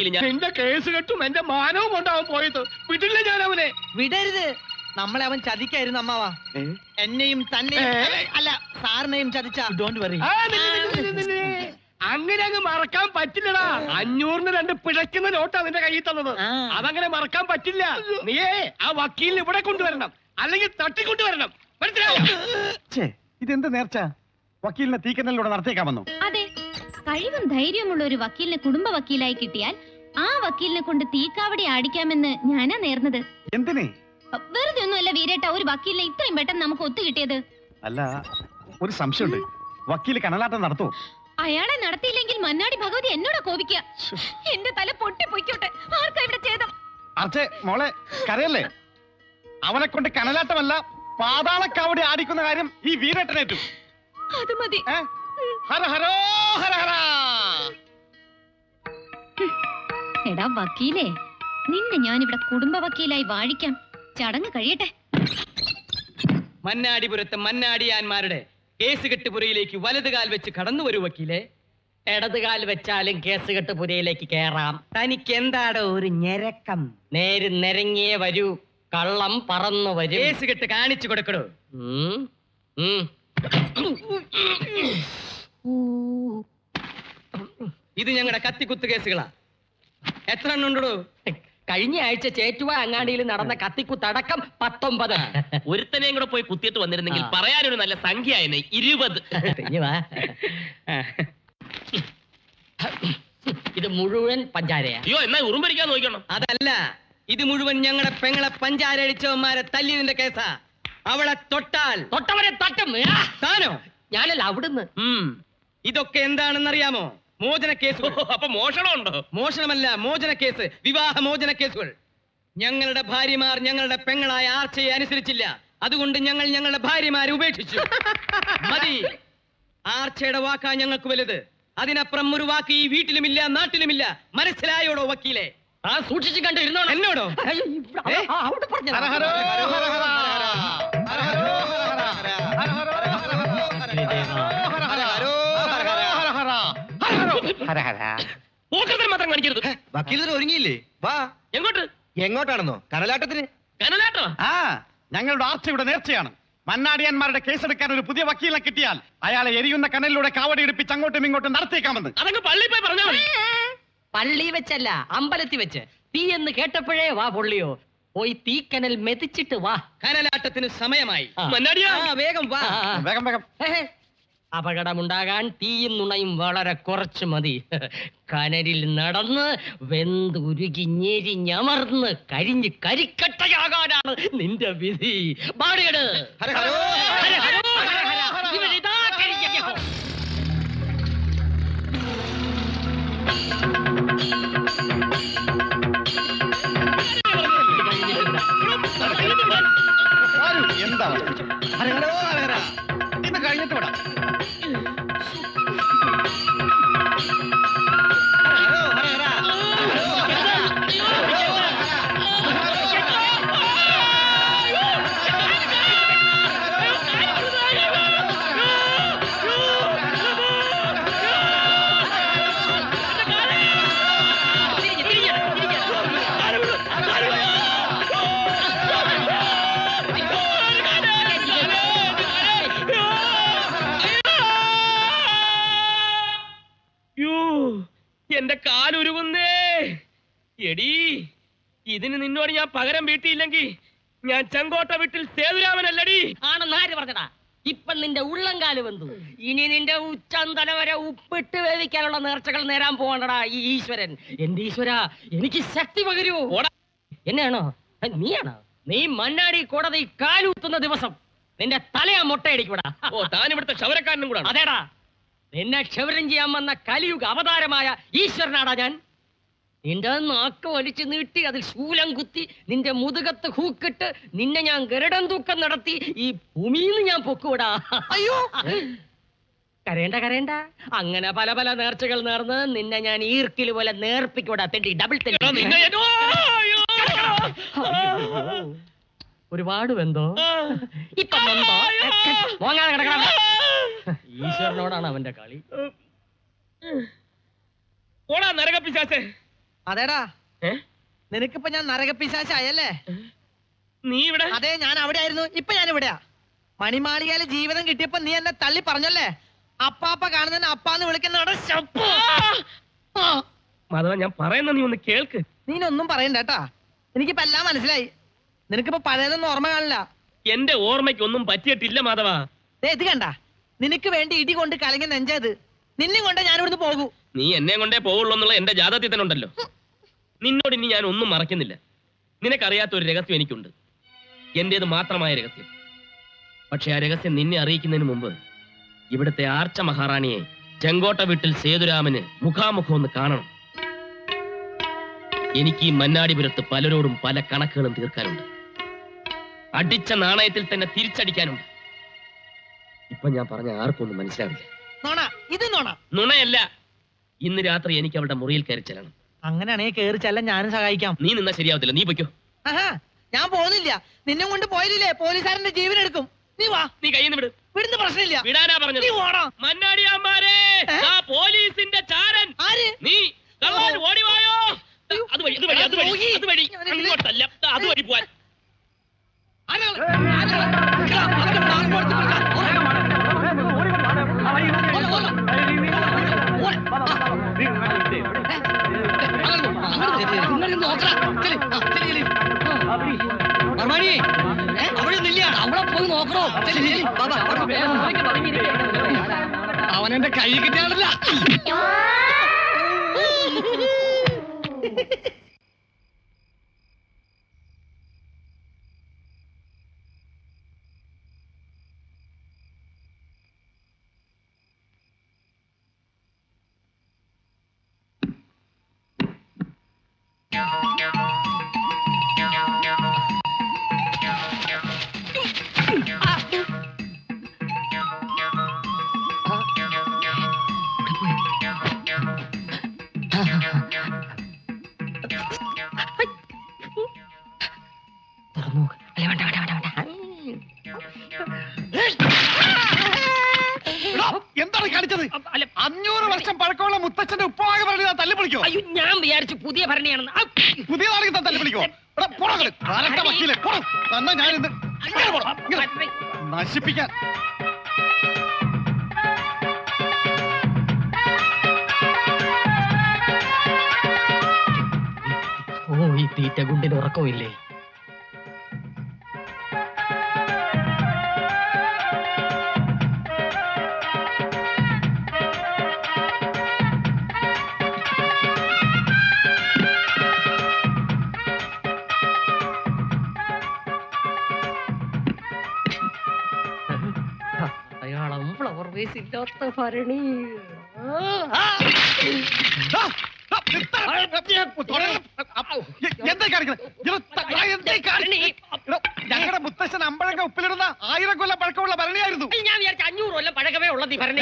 വിട്ടിരുന്നെങ്കിൽ ഞാൻ എന്റെ കേസ് കെട്ടും എന്റെ മാനവും കൊണ്ടാവും പോയത്. വിടില്ല ഞാൻ അവനെ. വിടരുത്. നമ്മളെ അവൻ ചതിക്കായിരുന്നു അമ്മാവാ. എന്നെയും തന്നെയും അല്ല സാറിനെയും ചതിച്ച. Don't worry. അങ്ങനെ അങ്ങ് മറക്കാൻ പറ്റില്ലടാ. 500-ന് 2 പിഴയ്ക്കുന്ന നോട്ടാ നിന്റെ കയ്യിൽ തന്നത്. അതങ്ങനെ മറക്കാൻ പറ്റില്ല. നീയേ ആ വക്കീലിനെ ഇവിടെ കൊണ്ടുവരണം, അല്ലെങ്കിൽ തട്ടിക്കൊണ്ടുവരണം. മനസ്സിലായോ? ഇതെന്ത് നേർച്ച? വക്കീലിനെ തീക്കനലിലൂടെ നടത്തിയേക്കാമെന്നോ? അതെ, കഴിവും ധൈര്യമുള്ള ഒരു വക്കീലിനെ കുടുംബ വക്കീലായി കിട്ടിയാൽ ആ വക്കീലിനെ കൊണ്ട് തീക്കാവടി ആടിക്കാമെന്ന് ഞാനാ നേർന്നത്. എന്തിനെ? വെറുതെ ഒന്നുമല്ല വീരേട്ട, ഒരു വക്കീലിനെ ഇത്രയും പെട്ടെന്ന് നമുക്ക് ഒത്തു കിട്ടിയത്. അല്ല, ഒരു സംശയമുണ്ട്. വക്കീല് കനലാട്ടം നടത്തോ? അയാളെ നടത്തിയില്ലെങ്കിൽ മന്നാടി ഭഗവതി എന്നോടാ കോപിക്കുക. എന്റെ തല പൊട്ടിപ്പൊയ്ക്കോട്ടെ. ആർക്കാ ഇവിടെ ചെയ്തം? അർച്ചേ മോളെ, കരയല്ലേ. അവനെ കൊണ്ട് കനലാട്ടമല്ല പാതാളക്കാവടി ആടിക്കുന്ന കാര്യം ഈ വീരേട്ടനേറ്റു. അത് മതി. ഹര ഹരോ ഹര ഹര. എടാ വക്കീലേ, നിന്നെ ഞാനിവിടെ കുടുംബ വക്കീലായി വാഴിക്കാം. ചടങ്ങ് കഴിയട്ടെ. മന്നാടിപുരത്ത് മന്നാടിയാന്മാരുടെ കേസ് കെട്ടുപുരയിലേക്ക് വലതുകാൽ വെച്ച് കടന്നു വരൂ വക്കീലെ. ഇടതുകാൽ വെച്ചാലും കേസ് കെട്ടുപുരയിലേക്ക് കേറാം. തനിക്ക് എന്താടോ ഒരു ഞെരക്കം? നേര് നിരങ്ങിയേ വരൂ, കള്ളം പറന്നു വരും. കേസ് കെട്ട് കാണിച്ചു കൊടുക്കടോ. ഇത് ഞങ്ങളുടെ കത്തിക്കുത്ത് കേസുകളാ. എത്ര എണ്ണം ഉണ്ടോ? കഴിഞ്ഞ ആഴ്ച ചേറ്റുവ അങ്ങാടിയിൽ നടന്ന കത്തിക്കുത്തടക്കം 19. ഒരുത്തനെയും കൂടെ പോയി കുത്തിയിട്ട് വന്നിരുന്നെങ്കിൽ പറയാനൊരു നല്ല സംഖ്യ ആയിരുന്നു. 20. ഇത് മുഴുവൻ പഞ്ചാരയാ. അയ്യോ, എന്നാ ഉറുമ്പരിക്കാൻ നോക്കണം. അതല്ല, ഇത് മുഴുവൻ ഞങ്ങളുടെ പെങ്ങളെ പഞ്ചാരടിച്ചവന്മാരെ തല്ലിയതിന്റെ കേസാ. അവളെ തൊട്ടാൽ തൊട്ടവരെ തട്ടും. താനോ? ഞാനല്ല, അവിടുന്ന്. ഇതൊക്കെ എന്താണെന്നറിയാമോ? മോചന കേസുകൾ. അപ്പൊ മോഷണമുണ്ടോ? മോഷണമല്ല, മോചന കേസ്, വിവാഹ മോചന കേസുകൾ. ഞങ്ങളുടെ ഭാര്യമാർ ഞങ്ങളുടെ പെങ്ങളായ ആർച്ചയെ അനുസരിച്ചില്ല. അതുകൊണ്ട് ഞങ്ങൾ ഞങ്ങളുടെ ഭാര്യമാരെ ഉപേക്ഷിച്ചു. മതി. ആർച്ചയുടെ വാക്കാ ഞങ്ങൾക്ക് വലുത്. അതിനപ്പുറം ഒരു വാക്ക് ഈ വീട്ടിലുമില്ല, നാട്ടിലുമില്ല. മനസ്സിലായോടോ വക്കീലെ? ആ സൂക്ഷിച്ചു കണ്ടിരുന്നോ എന്നോടോ? അവിടെ പറഞ്ഞു. മാത്രം കാണിക്കരുത്. വക്കീലിന് ഒരുങ്ങിയില്ലേ? വാ. എങ്ങോട്ട്? എങ്ങോട്ടാണെന്നോ? കനലാട്ടത്തിന്. കനലാട്ടോ? ആ, ഞങ്ങളുടെ ആർച്ചയുടെ നേർച്ചയാണ്. മന്നാടിയാന്മാരുടെ കേസെടുക്കാൻ ഒരു പുതിയ വക്കീലിനെ കിട്ടിയാൽ അയാളെ എരിയുന്ന കനലിലൂടെ കാവടി എടുപ്പിച്ച് അങ്ങോട്ടും ഇങ്ങോട്ടും നടത്തിയേക്കാമെന്ന്. അതങ്ങ് പള്ളി പോയി പറഞ്ഞാൽ മതി. പള്ളി വെച്ചല്ല, അമ്പലത്തിൽ വെച്ച്. തീ എന്ന് കേട്ടപ്പോഴേ വാ പൊള്ളിയോ. പോയി തീക്കനൽ മെതിച്ചിട്ട് വാ. കനലാട്ടത്തിന് സമയമായി. മന്നാടിയാ, വേഗം വാ. വേഗം വേഗം. അപകടമുണ്ടാകാൻ തീയും നുണയും വളരെ കുറച്ച് മതി. കനലിൽ നടന്ന് വെന്തുരുകി ഞെരിഞ്ഞമർന്ന് കരിഞ്ഞ് കരിക്കട്ടയാകാനാണ് നിന്റെ വിധി. ബാടിയട്. ഇവരിതാ കരിഞ്ഞ. എന്താ ഇത് കഴിഞ്ഞിട്ട് വിടാം. എന്റെ കാലുരുകുന്നേ. എടീ, ഇതിന് നിന്നോട് ഞാൻ പകരം വീട്ടിയില്ലെങ്കിൽ ഞാൻ ചെങ്കോട്ട വീട്ടിൽ സേതുരാമനല്ലടി. ആണെന്ന് ആര് പറഞ്ഞടാ? ഇപ്പൊ നിന്റെ ഉള്ളംകാല് വെന്തു. ഇനി നിന്റെ ഉച്ചന്തല വരെ ഉപ്പിട്ട് വേവിക്കാനുള്ള നേർച്ചകൾ നേരാൻ പോകണ്ടടാ ഈ ഈശ്വരൻ. എന്റെ ഈശ്വര, എനിക്ക് ശക്തി പകരൂ. എന്നെയാണോ? നീയാണോ? നീ മണ്ണാടി കോടതി കാലൂത്തുന്ന ദിവസം നിന്റെ തലയാ മുട്ടയടിക്കൂടാ. ഓ, താൻ ഇവിടുത്തെ ക്ഷവരക്കാരനും കൂടാ? അതേടാ, നിന്നെ ക്ഷവരം ചെയ്യാൻ വന്ന കലിയുഗ അവതാരമായ ഈശ്വരനാടാ ഞാൻ. നിന്റെ നാക്ക് വലിച്ചു നീട്ടി അതിൽ ശൂലം കുത്തി നിന്റെ മുതുകത്ത് ഹൂക്കിട്ട് നിന്നെ ഞാൻ ഗരുഡൻ തൂക്കം നടത്തി ഈ ഭൂമിയിൽ ഞാൻ പൊക്കൂടാ. അയ്യോ, കരയണ്ട കരയണ്ട. അങ്ങനെ പല പല നേർച്ചകൾ നേർന്ന് നിന്നെ ഞാൻ ഈർക്കിൽ പോലെ നേർപ്പിക്കൂടാ. തെണ്ടി ഡബിൾ തെണ്ടി. ഒരുപാട് വെന്തോ? ഇപ്പൊ വെന്തോ? മോങ്ങാതെ കിടക്കണം. ഈശ്വരനോടാണ് അവന്റെ കളി. ഓടാ നരകപ്പിശാചേ, അതേടാ, ഏ? നിനക്കിപ്പോ ഞാൻ നരകപ്പിശാശായല്ലേ? നീ ഇവിടെ? അതെ, ഞാൻ അവിടെ ആയിരുന്നു. ഇപ്പൊ ഞാൻ ഇവിടെയാ. മണിമാളികയില് ജീവിതം കിട്ടിയപ്പോ നീ എന്നെ തള്ളി പറഞ്ഞല്ലേ? അപ്പാപ്പ കാണുന്നതിന് അപ്പാന്ന് വിളിക്കുന്നവിടെ മാധവ, ഞാൻ പറയുന്ന നീ ഒന്ന് കേൾക്ക്. നീനൊന്നും പറയണ്ട കേട്ടാ. എനിക്കിപ്പോ എല്ലാം മനസ്സിലായി. നിനക്കിപ്പോ പഴയതൊന്നും ഓർമ്മ കാണില്ല. എന്റെ ഓർമ്മയ്ക്കൊന്നും പറ്റിയിട്ടില്ല മാധവ. ഇത് കണ്ട, നിനക്ക് വേണ്ടി ഇടി കൊണ്ട് കലങ്ങി നെഞ്ചത്. നിന്നെ കൊണ്ട് ഞാൻ ഇവിടുന്ന് പോകൂ. നീ എന്നെ കൊണ്ടേ പോവുള്ളൂ എന്നുള്ള എന്റെ ജാതകത്തിൽ തന്നെ ഉണ്ടല്ലോ. നിന്നോട് ഇനി ഞാൻ ഒന്നും മറക്കുന്നില്ല. നിനക്കറിയാത്ത ഒരു രഹസ്യം എനിക്കുണ്ട്, എന്റേത് മാത്രമായ രഹസ്യം. പക്ഷെ ആ രഹസ്യം നിന്നെ അറിയിക്കുന്നതിന് മുമ്പ് ഇവിടുത്തെ ആർച്ച മഹാറാണിയെ ചെങ്കോട്ട വീട്ടിൽ സേതുരാമന് മുഖാമുഖം ഒന്ന് കാണണം. എനിക്ക് ഈ മന്നാടിപുരത്ത് പലരോടും പല കണക്കുകളും തീർക്കാനുണ്ട്. അടിച്ച നാണയത്തിൽ തന്നെ തിരിച്ചടിക്കാനുണ്ട്. ഇപ്പൊ ഞാൻ പറഞ്ഞ ആർക്കും ഒന്നും മനസ്സിലാവില്ല. നുണയല്ല. ഇന്ന് രാത്രി എനിക്ക് അവളുടെ മുറിയിൽ കയറി ചെല്ലണം. അങ്ങനെയാണെങ്കിൽ കേറി ചെല്ലാൻ ഞാനും സഹായിക്കാം. നീ നിന്നാ ശരിയാവത്തില്ല, നീ പൊയ്ക്കോ. ഞാൻ പോകുന്നില്ല. നിന്നെ കൊണ്ട് പോയില്ലേ പോലീസുകാരന്റെ ജീവൻ എടുക്കും. നീ വാ. നീ കയ്യിൽ വിട്. വിടുന്ന പ്രശ്നമില്ല. വിടാനാ പറഞ്ഞത്. മന്നാടിയാമ്മാരെ, പോലീസിന്റെ ചാരൻ നീ. കള്ളൻ ഓടിവായോ. അതുവഴി അതുവഴി അതുവഴി അതുവഴി അങ്ങോട്ടല്ല, അതുവഴി പോവാൻ. അവനെന്റെ കൈ കിട്ടിയാണല്ല. എന്താണ് കാണിച്ചത്? 500 വർഷം പഴക്കമുള്ള മുത്തച്ഛന്റെ ഉപ്പമാകെ പറഞ്ഞ തല്ലിപ്പൊളിക്കോ? അയ്യോ, ഞാൻ വിചാരിച്ചു പുതിയ ഭരണിയാണെന്ന്. പുതിയതാണെങ്കിൽ തല്ലിപ്പൊളിക്കോ? തന്നെ ഞാൻ ഇന്ന് നശിപ്പിക്കാൻ. ഓ, ഈ തീറ്റ ഗുണ്ടിന് ഉറക്കമില്ലേ? അയാളം ഫ്ലവർ വേസ് ഇല്ലാത്ത ഭരണി. ഞങ്ങളുടെ മുത്തശ്ശൻ അമ്പഴങ്ങ ഉപ്പിലിടുന്ന 1000 കൊല്ലം പഴക്കമുള്ള ഭരണിയായിരുന്നു. ഞാൻ വിചാരിച്ച 500 കൊല്ലം പഴക്കമേ ഉള്ളത് ഈ ഭരണി.